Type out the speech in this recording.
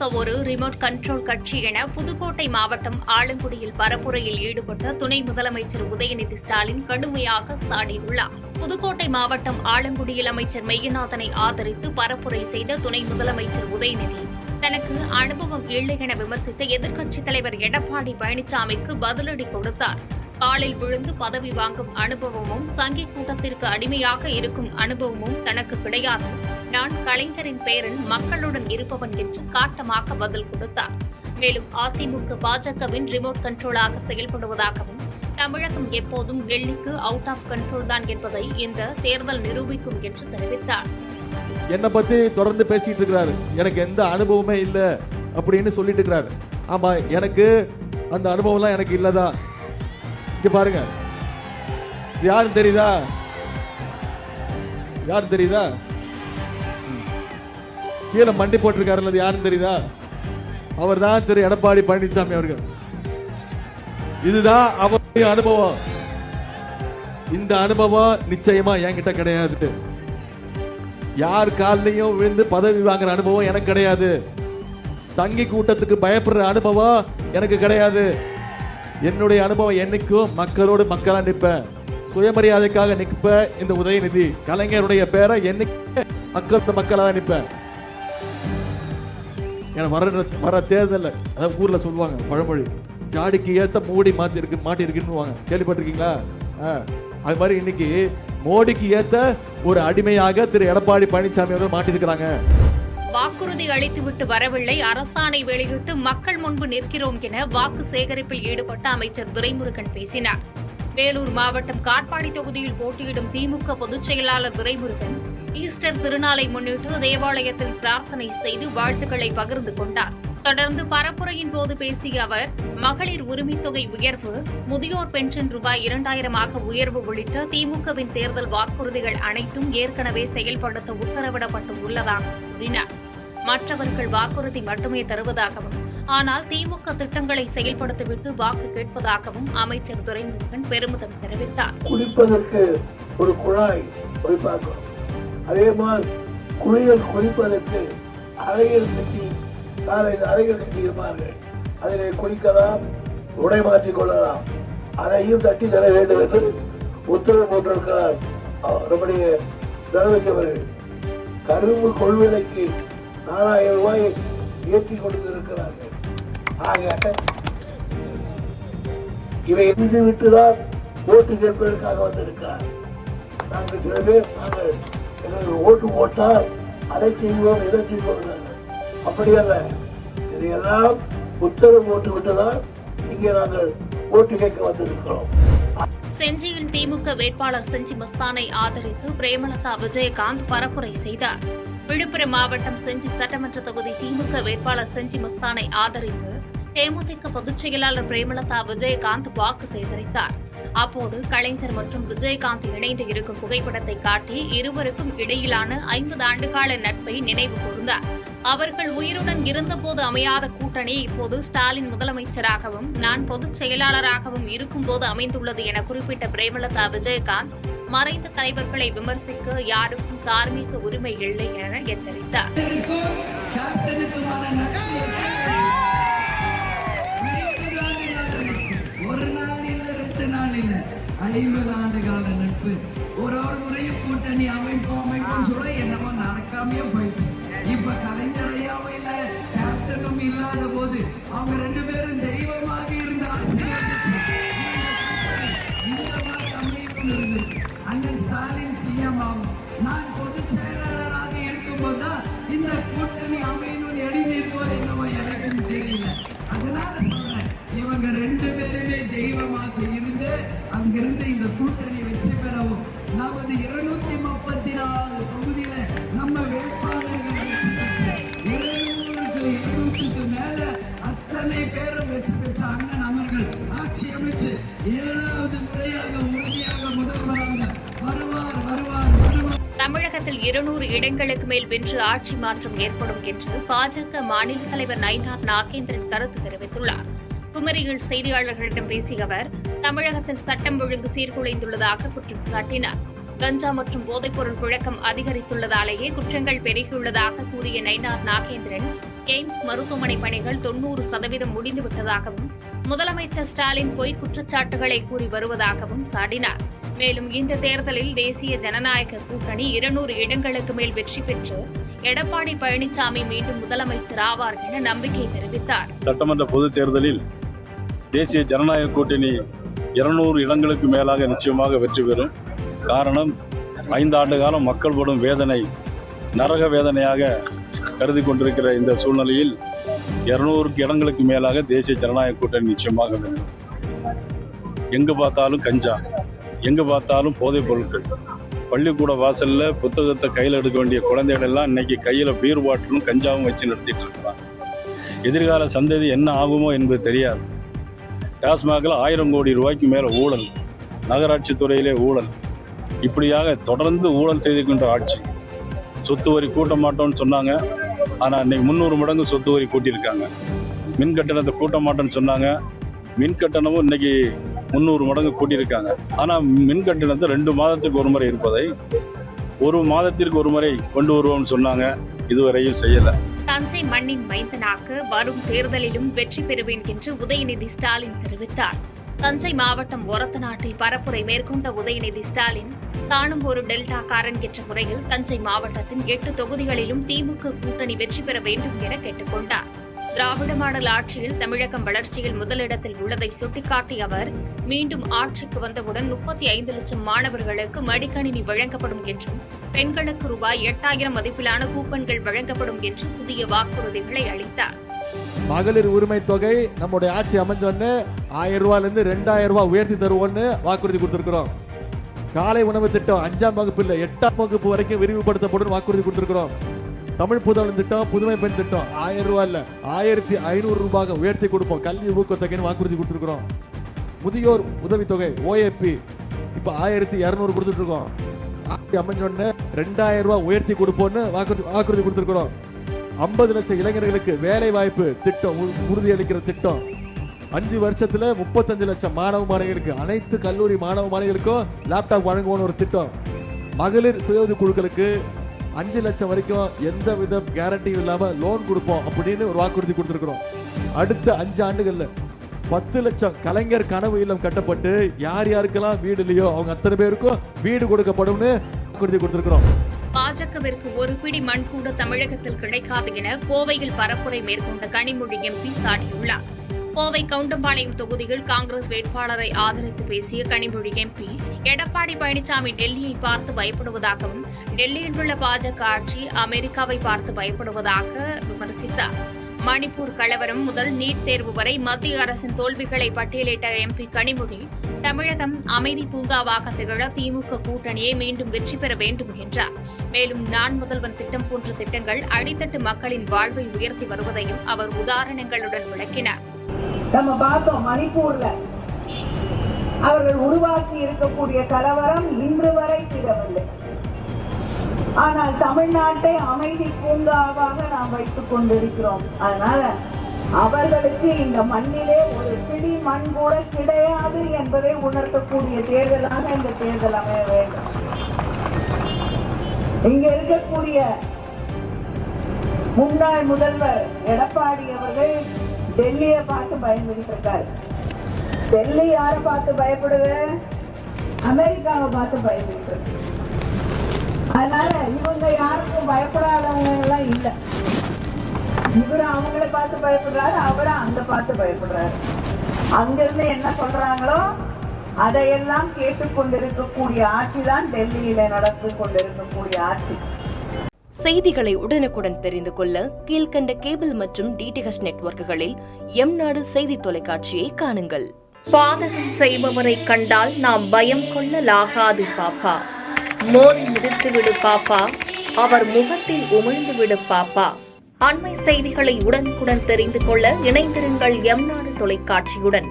திமுக ஒரு remote control கட்சி என புதுக்கோட்டை மாவட்டம் ஆலங்குடியில் பரப்புரையில் ஈடுபட்ட துணை முதலமைச்சர் உதயநிதி ஸ்டாலின் கடுமையாக சாடியுள்ளார். புதுக்கோட்டை மாவட்டம் ஆலங்குடியில் அமைச்சர் மெய்யநாதனை ஆதரித்து பரப்புரை செய்த துணை முதலமைச்சர் உதயநிதி தனக்கு அனுபவம் இல்லை என விமர்சித்த எதிர்க்கட்சித் தலைவர் எடப்பாடி பழனிசாமிக்கு பதிலடி கொடுத்தார். காலில் விழுந்து பதவி வாங்கும் அனுபவமும் சங்கி கூட்டத்திற்கு அடிமையாக இருக்கும் அனுபவமும் தனக்கு கிடையாது. நான் கலைஞரின் பேரன், மக்களுடன் இருப்பவன் என்று காட்டமாக பதில் கொடுத்தார். மேலும் அதிமுக பாஜகவின் ரிமோட் கண்ட்ரோலாக செயல்படுவதாகவும் தமிழகம் எப்போதும் டெல்லிக்கு அவுட் ஆஃப் கண்ட்ரோல் தான் என்பதை இந்த தேர்தல் நிரூபிக்கும் என்று தெரிவித்தார். என்னை பத்தி தொடர்ந்து பேசிட்டு இருக்கிறாரு. எனக்கு எந்த அனுபவமே இல்லை அப்படின்னு சொல்லிட்டு இருக்கிறாரு. ஆமா, எனக்கு அந்த அனுபவம்லாம் எனக்கு இல்லதான். இங்க பாருங்க, யாரும் தெரியுதா? யாரும் தெரியுதா? கீழே மண்டி போட்டிருக்காரு, யாரும் தெரியுதா? அவர் தான் திரு எடப்பாடி பழனிசாமி அவர்கள். இதுதான் அவருடைய அனுபவம். இந்த அனுபவம் நிச்சயமா என்கிட்ட கிடையாது. யார் காலையும் விழுந்து பதவி வாங்குற அனுபவம் எனக்கு கிடையாது. சங்கி கூட்டத்துக்கு பயப்படுற அனுபவம் எனக்கு கிடையாது. என்னுடைய அனுபவம் என்னைக்கும் மக்களோடு மக்களா நிற்பேன், சுயமரியாதைக்காக நிற்பேன். இந்த உதயநிதி கலைஞருடைய பேரை என்னைக்கு மக்களா நிற்பேன். வர தேர்தல் அதாவது ஊர்ல சொல்லுவாங்க பழமொழி, ஜாடிக்கு ஏத்த மூடி மாட்டிருக்குன்னு கேள்விப்பட்டிருக்கீங்களா? அது மாதிரி இன்னைக்கு மோடிக்கு ஏத்த ஒரு அடிமையாக திரு எடப்பாடி பழனிசாமி அவர்கள் மாட்டிருக்கிறாங்க. வாக்குறுதி அளித்துவிட்டு வரவில்லை, அரசாணை வெளியிட்டு மக்கள் முன்பு நிற்கிறோம் என வாக்கு சேகரிப்பில் ஈடுபட்ட அமைச்சர் துரைமுருகன் பேசினார். வேலூர் மாவட்டம் காட்பாடி தொகுதியில் போட்டியிடும் திமுக பொதுச் செயலாளர் துரைமுருகன் ஈஸ்டர் திருநாளை முன்னிட்டு தேவாலயத்தில் பிரார்த்தனை செய்து வாழ்த்துக்களை பகிர்ந்து கொண்டார். தொடர்ந்து பரப்புரையின் போது பேசிய அவர், மகளிர் உரிமைத் தொகை உயர்வு, முதியோர் பென்ஷன் ரூபாய் 2000 உயர்வு உள்ளிட்ட திமுகவின் தேர்தல் வாக்குறுதிகள் அனைத்தும் ஏற்கனவே செயல்படுத்த உத்தரவிடப்பட்டு உள்ளதாக கூறினார். மற்றவர்கள் வாக்குறுதி மட்டுமே தருவதாகவும், ஆனால் திமுக திட்டங்களை செயல்படுத்திவிட்டு வாக்கு கேட்பதாகவும் அமைச்சர் துரைமுருகன் பெருமிதம் தெரிவித்தார். குளிப்பதற்கு ஒரு குழாய் வைப்பார்கள், அதே மாதிரி குளியல் குளிப்பதற்கு அறைகள் கட்டி அறைகள் கட்டியிருப்பார்கள். அதிலே குளிக்கலாம், உடை மாற்றிக் கொள்ளலாம். அதையும் தட்டி தர வேண்டும் என்று உத்தரவு போட்டிருக்கிறார் நம்முடைய முதலமைச்சர்கள். கரும்பு கொள்விலைக்கு 4000 ரூபாய் ஏற்றி கொடுத்திருக்கிறார்கள். ஆக இவை எரிந்து விட்டுதான் ஓட்டு கேட்பதற்காக வந்திருக்கிறார். நாங்கள் சில பேர் நாங்கள் ஓட்டு போட்டால் அதை செய்வோம், இதை செய்வோம். அப்படியல்ல, இதையெல்லாம் உத்தரவு போட்டு விட்டுதான் இங்கே நாங்கள் ஓட்டு கேட்க வந்திருக்கிறோம். செஞ்சியில் திமுக வேட்பாளர் செஞ்சி மஸ்தானை ஆதரித்து பிரேமலதா விஜயகாந்த் பரப்புரை செய்தார். விழுப்புரம் மாவட்டம் செஞ்சி சட்டமன்ற தொகுதி திமுக வேட்பாளர் செஞ்சி மஸ்தானை ஆதரித்து தேமுதிக பொதுச் செயலாளர் பிரேமலதா விஜயகாந்த் வாக்கு சேகரித்தார். அப்போது கலைஞர் மற்றும் விஜயகாந்த் இணைந்து இருக்கும் புகைப்படத்தை காட்டி இருவருக்கும் இடையிலான 50 ஆண்டுகால நட்பை நினைவு கூர்ந்தார். அவர்கள் உயிருடன் இருந்தபோது அமையாத கூட்டணி இப்போது ஸ்டாலின் முதலமைச்சராகவும் நான் பொதுச் செயலாளராகவும் இருக்கும்போது அமைந்துள்ளது என குறிப்பிட்ட பிரேமலதா விஜயகாந்த், மறைந்த தலைவர்களை விமர்சிக்க யாருக்கும் தார்மீக உரிமை இல்லை என எச்சரித்தார். 50 ஆண்டு கால நட்பு, ஒரு முறையும் கூட்டணி அமைப்பும் சொல்ல என்னமோ நடக்காமையே போயிடுச்சு. இப்ப கலைஞரையாவும் இல்ல, கேப்டனும் இல்லாத போது அவங்க 2 பேரும் தெய்வமாக இருந்த இந்த மாதிரி அமைப்பும் இருந்தது. அண்ணன் ஸ்டாலின் சிஎம் ஆகும், நான் பொதுச் செயலாளராக இருக்கும்போதுதான் இந்த கூட்டணி அமையணும் எழுதியிருக்கோ என்னமோ எனக்கும் தெரியல. அதனால சொல்றேன், இவங்க 2 பேருமே தெய்வமாக இருந்து அங்கிருந்து இந்த கூட்டணி வெற்றி பெறவும் நமது 234 தொகுதியில நம்ம வேட்பாளர்கள் 200க்கு மேல அத்தனை பேரும் வெற்றி பெற்ற அண்ணன் அவர்கள் ஆட்சி அமைச்சு 7வது முறையாக உறுதியாக முதல்வராக வருவார். தமிழகத்தில் 200 இடங்களுக்கு மேல் வென்று ஆட்சி மாற்றம் ஏற்படும் என்று பாஜக மாநில தலைவர் நயினார் நாகேந்திரன் கருத்து தெரிவித்துள்ளார். குமரியில் செய்தியாளர்களிடம் பேசிய அவர், தமிழகத்தில் சட்டம் ஒழுங்கு சீர்குலைந்துள்ளதாக குற்றம் சாட்டினார். கஞ்சா மற்றும் போதைப்பொருள் புழக்கம் அதிகரித்துள்ளதாலேயே குற்றங்கள் பெருகியுள்ளதாக கூறிய நயினார் நாகேந்திரன், எய்ம்ஸ் மருத்துவமனை பணிகள் 90% முடிந்துவிட்டதாகவும் முதலமைச்சர் ஸ்டாலின் பொய் குற்றச்சாட்டுகளை கூறி வருவதாகவும் சாடினார். மேலும் இந்த தேர்தலில் தேசிய ஜனநாயக கூட்டணி 200 இடங்களுக்கு மேல் வெற்றி பெற்று எடப்பாடி பழனிசாமி மீண்டும் முதலமைச்சர் ஆவார் என நம்பிக்கை தெரிவித்தார். சட்டமன்ற பொதுத் தேர்தலில் தேசிய ஜனநாயக கூட்டணி 200 இடங்களுக்கு மேலாக நிச்சயமாக வெற்றி பெறும். காரணம், 5 ஆண்டு காலம் மக்கள் படும் வேதனை நரக வேதனையாக கருதி கொண்டிருக்கிற இந்த சூழ்நிலையில் 200 இடங்களுக்கு மேலாக தேசிய ஜனநாயக கூட்டணி நிச்சயமாக வேண்டும். எங்கு பார்த்தாலும் கஞ்சா, எங்கு பார்த்தாலும் போதைப் பொருட்கள், பள்ளிக்கூட வாசல்ல புத்தகத்தை கையில் எடுக்க வேண்டிய குழந்தைகள் எல்லாம் இன்னைக்கு கையில் பீர் பாட்டிலும் கஞ்சாவும் வச்சு நடத்திட்டு இருக்கிறாங்க. எதிர்கால சந்ததி என்ன ஆகுமோ என்பது தெரியாது. டாஸ்மாகில் 1000 கோடி ரூபாய்க்கு மேலே ஊழல், நகராட்சி துறையிலே ஊழல், இப்படியாக தொடர்ந்து ஊழல் செய்திருக்கின்ற ஆட்சி. சொத்து வரி கூட்ட மாட்டோம்னு சொன்னாங்க, ஆனால் இன்னைக்கு 300 மடங்கு சொத்து வரி கூட்டியிருக்காங்க. மின் கட்டணத்தை கூட்ட மாட்டோம்னு சொன்னாங்க, மின் கட்டணமும் இன்னைக்கு 300 மடங்கு கூட்டியிருக்காங்க. ஆனால் மின் கட்டணத்தை 2 மாதத்துக்கு ஒரு முறை இருப்பதை 1 மாதத்திற்கு ஒரு முறை கொண்டு வருவோம்னு சொன்னாங்க, இதுவரையும் செய்யலை. தஞ்சை மண்ணின் மைந்தனாக வரும் தேர்தலிலும் வெற்றி பெறுவேன் என்று உதயநிதி ஸ்டாலின் தெரிவித்தார். தஞ்சை மாவட்டம் ஒரத்தநாட்டில் பரப்புரை மேற்கொண்ட உதயநிதி ஸ்டாலின் தானும் ஒரு டெல்டாக்காரன் என்ற முறையில் தஞ்சை மாவட்டத்தின் 8 தொகுதிகளிலும் திமுக கூட்டணி வெற்றி பெற வேண்டும் என கேட்டுக் கொண்டார். திராவிட மாடல் ஆட்சியில் தமிழகம் வளர்ச்சியில் முதலிடத்தில் உள்ளதை சுட்டிக்காட்டிய அவர், மீண்டும் ஆட்சிக்கு வந்தவுடன் 35 லட்சம் மாணவர்களுக்கு மடிக்கணினி வழங்கப்படும் என்றும் பெண்களுக்கு ரூபாய் 8000 மதிப்பிலான கூப்பன்கள் வழங்கப்படும் என்று புதிய வாக்குறுதிகளை அளித்தார். மகளிர் உரிமை தொகை நம்முடைய ஆட்சி அமைஞ்சோன்னு 1000 ரூபாயிலிருந்து 2000 ரூபாய் உயர்த்தி தருவோம்னு வாக்குறுதி கொடுத்திருக்கிறோம். காலை உணவு திட்டம் 5ஆம் வகுப்பு இல்ல 8ஆம் வகுப்பு வரைக்கும் விரிவுபடுத்தப்படும் வாக்குறுதி கொடுத்திருக்கிறோம். தமிழ் புதல்வன் திட்டம், புதுமை பெண் திட்டம் 1000 ரூபாய் இல்ல 1500 ரூபாய் உயர்த்தி கொடுப்போம். கல்வி ஊக்கத்தொகைன்னு வாக்குறுதி கொடுத்திருக்கிறோம். முதியோர் உதவித்தொகை OAP இப்ப 1200 கொடுத்துட்டு இருக்கோம். அமைஞ்சோன்னு 2000 ரூபாய் உயர்த்தி கொடுப்போம்னு வாக்குறுதி கொடுத்திருக்கிறோம். 50 லட்சம் இளைஞர்களுக்கு வேலை வாய்ப்பு திட்டம் உறுதியளிக்கிற திட்டம். 5 வருஷத்துல 35 லட்சம் மாணவ மாணவிகளுக்கு, அனைத்து கல்லூரி மாணவ மாணவிகளுக்கும் லேப்டாப் வழங்குவோம் ஒரு திட்டம். மகளிர் சுய உதவி குழுக்களுக்கு 5 லட்சம் வரைக்கும் எந்த வித கேரண்டியும் இல்லாம லோன் கொடுப்போம் அப்படின்னு ஒரு வாக்குறுதி கொடுத்திருக்கிறோம். அடுத்த 5 ஆண்டுகள்ல 10 லட்சம் கலைஞர் கனவு இல்லம் கட்டப்பட்டு யார் யாருக்கெல்லாம் வீடு இல்லையோ அவங்க அத்தனை பேருக்கும் வீடு கொடுக்கப்படும் வாக்குறுதி கொடுத்திருக்கிறோம். பாஜகவிற்கு ஒரு பிடி மண் கூட தமிழகத்தில் கிடைக்காது என கோவையில் பரப்புரை மேற்கொண்ட கனிமொழி MP சாடியுள்ளார். கோவை கவுண்டம்பாளையம் தொகுதியில் காங்கிரஸ் வேட்பாளரை ஆதரித்து பேசிய கனிமொழி MP, எடப்பாடி பழனிசாமி டெல்லியை பார்த்து பயப்படுவதாகவும் டெல்லியில் உள்ள பாஜக ஆட்சி அமெரிக்காவை பார்த்து பயப்படுவதாக விமர்சித்தார். மணிப்பூர் கலவரம் முதல் நீட் தேர்வு வரை மத்திய அரசின் தோல்விகளை பட்டியலிட்ட MP கனிமொழி, தமிழகம் அமைதி பூங்காவாக திகழ திமுக கூட்டணியை மீண்டும் வெற்றி பெற வேண்டும் என்றார். மேலும் நான் முதல்வன் திட்டம் போன்ற திட்டங்கள் அடித்தட்டு மக்களின் வாழ்வை உயர்த்தி வருவதையும் அவர் உதாரணங்களுடன் விளக்கினார். நம்ம பார்த்தோம், மணிப்பூர்ல அவர்கள் உருவாக்கி இருக்கக்கூடிய கலவரம் இன்று வரை தீரவில்லை. ஆனால் தமிழ்நாட்டை அமைதி பூங்காவாக நாம் வைத்துக் கொண்டிருக்கிறோம். அதனால அவர்களுக்கு இந்த மண்ணிலே ஒரு பிடி மண் கூட கிடையாது என்பதை உணர்த்தக்கூடிய தேர்தலாக இந்த தேர்தல் அமைய வேண்டும். இங்க இருக்கக்கூடிய முன்னாள் முதல்வர் எடப்பாடி அவர்கள் டெல்லியை பார்த்து பயந்துகிட்டு இருக்காரு. டெல்லி யாரை பார்த்து பயப்படுது? அமெரிக்காவை பார்த்து பயந்துகிட்டு இருக்கு. அதனால இவங்க யாருக்கும் பயப்படாதவங்க எல்லாம் இல்ல. இவரு அவங்களை பார்த்து பயப்படுறாரு, அவரை அங்க பார்த்து பயப்படுறாரு. அங்கிருந்து என்ன சொல்றாங்களோ அதையெல்லாம் கேட்டுக்கொண்டிருக்கக்கூடிய ஆட்சி தான் டெல்லியில நடந்து கொண்டிருக்கக்கூடிய ஆட்சி. செய்திகளை உடனுக்குடன் தெரிந்து கொள்ள கீழ்கண்ட கேபிள் மற்றும் DTH நெட்வொர்க்குகளில் எம்நாடு செய்தி தொலைக்காட்சியை காணுங்கள். பாதகம் செய்பவரை கண்டால் நாம் பயம் கொள்ளலாகாது பாப்பா. மோதி மிதித்து விடு பாப்பா, அவர் முகத்தில் உமிழ்ந்து விடு பாப்பா. அண்மை செய்திகளை உடனுக்குடன் தெரிந்து கொள்ள இணைந்திருங்கள் எம்நாடு தொலைக்காட்சியுடன்.